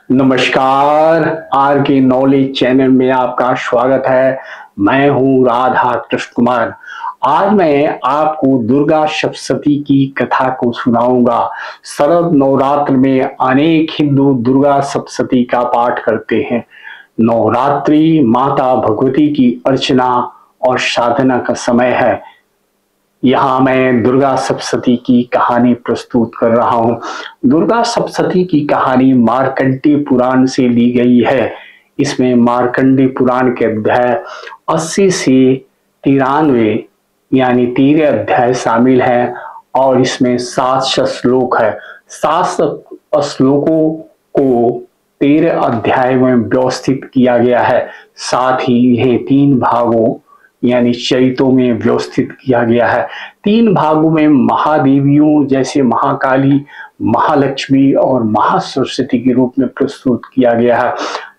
नमस्कार। आर के knowledge channel में आपका स्वागत है। मैं हूं राधा कृष्ण कुमार। आज मैं आपको दुर्गा सप्तशती की कथा को सुनाऊंगा। शरद नवरात्र में अनेक हिंदू दुर्गा सप्तशती का पाठ करते हैं। नवरात्रि माता भगवती की अर्चना और साधना का समय है। यहाँ मैं दुर्गा सप्तशती की कहानी प्रस्तुत कर रहा हूँ। दुर्गा सप्तशती की कहानी मार्कंडेय पुराण से ली गई है। इसमें मार्कंडेय पुराण के अध्याय 80 से 93 यानी 13 अध्याय शामिल हैं और इसमें 700 श्लोक है। 700 श्लोकों को 13 अध्याय में व्यवस्थित किया गया है। साथ ही यह 3 भागों यानी चरितों में व्यवस्थित किया गया है। 3 भागों में महादेवियों जैसे महाकाली, महालक्ष्मी और महासरस्वती के रूप में प्रस्तुत किया गया है।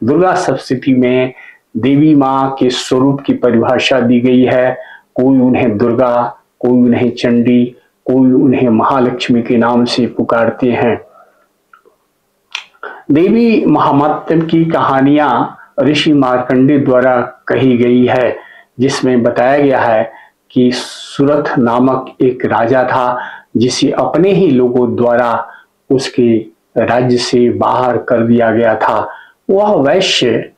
दुर्गा सप्तशती में देवी माँ के स्वरूप की परिभाषा दी गई है। कोई उन्हें दुर्गा, कोई उन्हें चंडी, कोई उन्हें महालक्ष्मी के नाम से पुकारते हैं। देवी महात्म्य की कहानियां ऋषि मार्कंडेय द्वारा कही गई है, जिसमें बताया गया है कि सुरथ नामक एक राजा था, जिसे अपने ही लोगों द्वारा उसके राज्य से बाहर कर दिया गया था। वह वैश्य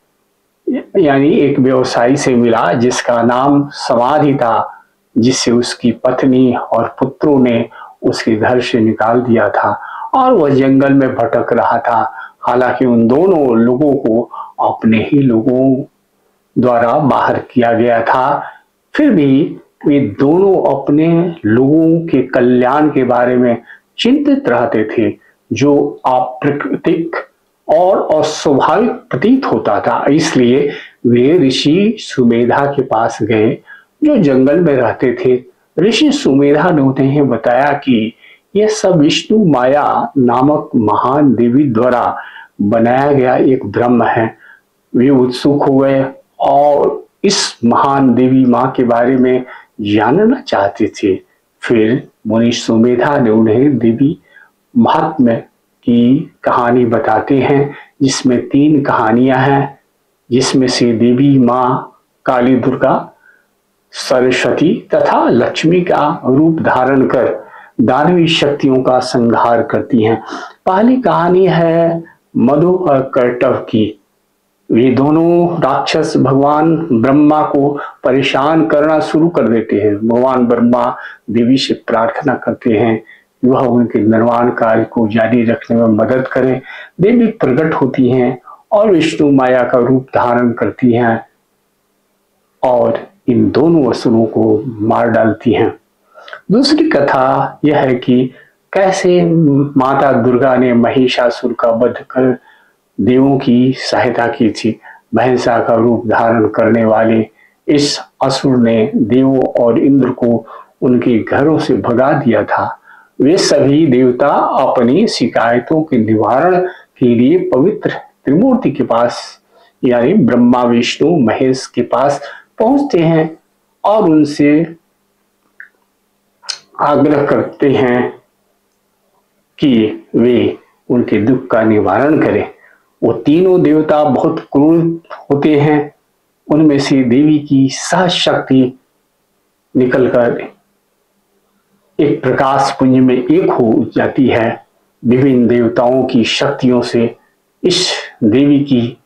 यानी एक व्यवसायी से मिला जिसका नाम समाधि था, जिससे उसकी पत्नी और पुत्रों ने उसके घर से निकाल दिया था और वह जंगल में भटक रहा था। हालांकि उन दोनों लोगों को अपने ही लोगों द्वारा बाहर किया गया था, फिर भी वे दोनों अपने लोगों के कल्याण के बारे में चिंतित रहते थे, जो अप्राकृतिक और अस्वाभाविक प्रतीत होता था। इसलिए वे ऋषि सुमेधा के पास गए, जो जंगल में रहते थे। ऋषि सुमेधा ने उन्हें बताया कि यह सब विष्णु माया नामक महान देवी द्वारा बनाया गया एक ब्रह्म है। वे उत्सुक हो गए और इस महान देवी माँ के बारे में जानना चाहते थे। फिर मुनि सुमेधा ने उन्हें देवी महात्म्य की कहानी बताते हैं, जिसमें 3 कहानियां हैं, जिसमें से देवी माँ काली, दुर्गा, सरस्वती तथा लक्ष्मी का रूप धारण कर दानवी शक्तियों का संहार करती हैं। पहली कहानी है मधु और कर्तव की। वे दोनों राक्षस भगवान ब्रह्मा को परेशान करना शुरू कर देते हैं। भगवान ब्रह्मा देवी से प्रार्थना करते हैं कि वह उनके निर्माण कार्य को जारी रखने में मदद करें। देवी प्रकट होती हैं और विष्णु माया का रूप धारण करती हैं और इन दोनों असुरों को मार डालती हैं। दूसरी कथा यह है कि कैसे माता दुर्गा ने महिषासुर का वध कर देवों की सहायता की थी। भैंसा का रूप धारण करने वाले इस असुर ने देवों और इंद्र को उनके घरों से भगा दिया था। वे सभी देवता अपनी शिकायतों के निवारण के लिए पवित्र त्रिमूर्ति के पास यानी ब्रह्मा, विष्णु, महेश के पास पहुंचते हैं और उनसे आग्रह करते हैं कि वे उनके दुख का निवारण करें। वो तीनों देवता बहुत क्रूर होते हैं। उनमें से देवी की सहज शक्ति निकलकर एक प्रकाश पुंज में एक हो जाती है। विभिन्न देवताओं की शक्तियों से इस देवी की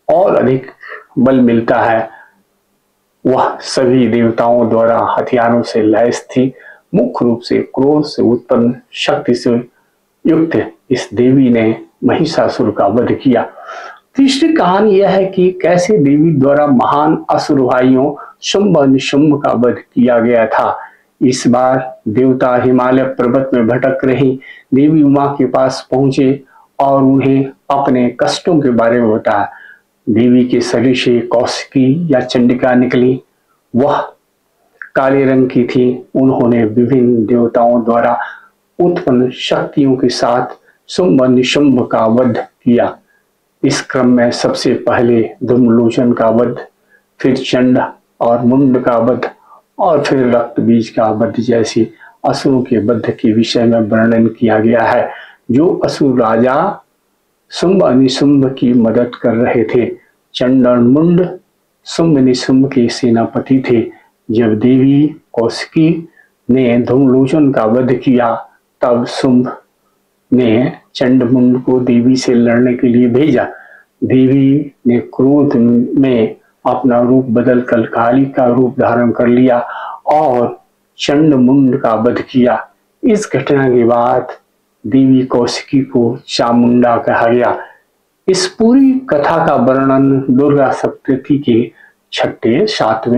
और अधिक बल मिलता है। वह सभी देवताओं द्वारा हथियारों से लैस थी। मुख्य रूप से क्रोध से उत्पन्न शक्ति से युक्त इस देवी ने महिषासुर का वध किया। तीसरी कहानी यह है कि कैसे देवी द्वारा महान असुर भाइयों शुंभ और निशुंभ का वध किया गया था। इस बार देवता हिमालय पर्वत में भटक रही देवी उमा के पास पहुंचे और उन्हें अपने कष्टों के बारे में बताया। देवी के शरीर से कौशिकी या चंडिका निकली। वह काले रंग की थी। उन्होंने विभिन्न देवताओं द्वारा उत्पन्न शक्तियों के साथ शुंभ और निशुंभ का वध किया। इस क्रम में सबसे पहले धूम्रलोचन का वध, फिर चंड और मुंड का वध और फिर रक्त बीज का वध जैसे असुरों के वध के विषय में वर्णन किया गया है। जो असुर राजा शुंभ निशुंभ की मदद कर रहे थे। चंडमुंड शुंभ निशुंभ के सेनापति थे। जब देवी कौशिकी ने धूम्रलोचन का वध किया तब शुंभ ने चंडमुंड को देवी से लड़ने के लिए भेजा। देवी ने क्रोध में अपना रूप बदलकर काली का रूप धारण कर लिया और चंडमुंड का वध किया। इस घटना के बाद देवी कौशिकी को चामुंडा कहा गया। इस पूरी कथा का वर्णन दुर्गा सप्तशती के 6, 7,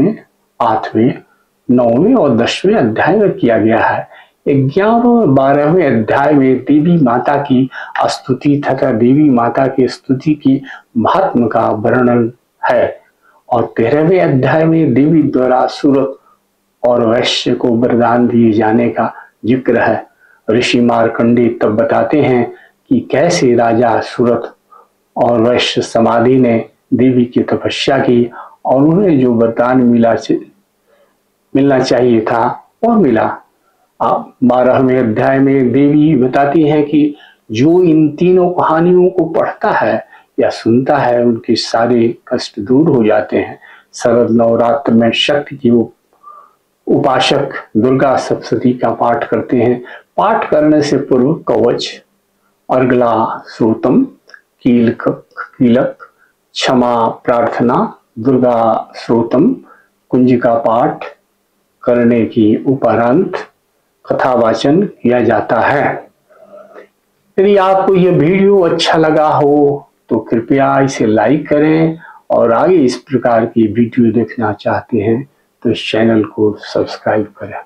8, 9 और 10वें अध्याय में किया गया है। 11वें और 12वें अध्याय में देवी माता की स्तुति तथा देवी माता की स्तुति की महात्म का वर्णन है और 13वें अध्याय में देवी द्वारा सूरत और वैश्य को वरदान दिए जाने का जिक्र है। ऋषि मार्कंडेय तब बताते हैं कि कैसे राजा सूरत और वैश्य समाधि ने देवी की तपस्या की और उन्हें जो वरदान मिलना चाहिए था और मिला। 12वें अध्याय में देवी बताती हैं कि जो इन तीनों कहानियों को पढ़ता है या सुनता है उनके सारे कष्ट दूर हो जाते हैं। शरद नवरात्र में शक्ति की उपासक दुर्गा सप्तशती का पाठ करते हैं। पाठ करने से पूर्व कवच, अर्गला श्रोतम, कीलक, क्षमा प्रार्थना, दुर्गा श्रोतम, कुंजिका पाठ करने की उपरांत कथा वाचन किया जाता है। यदि आपको यह वीडियो अच्छा लगा हो तो कृपया इसे लाइक करें और आगे इस प्रकार की वीडियो देखना चाहते हैं तो इस चैनल को सब्सक्राइब करें।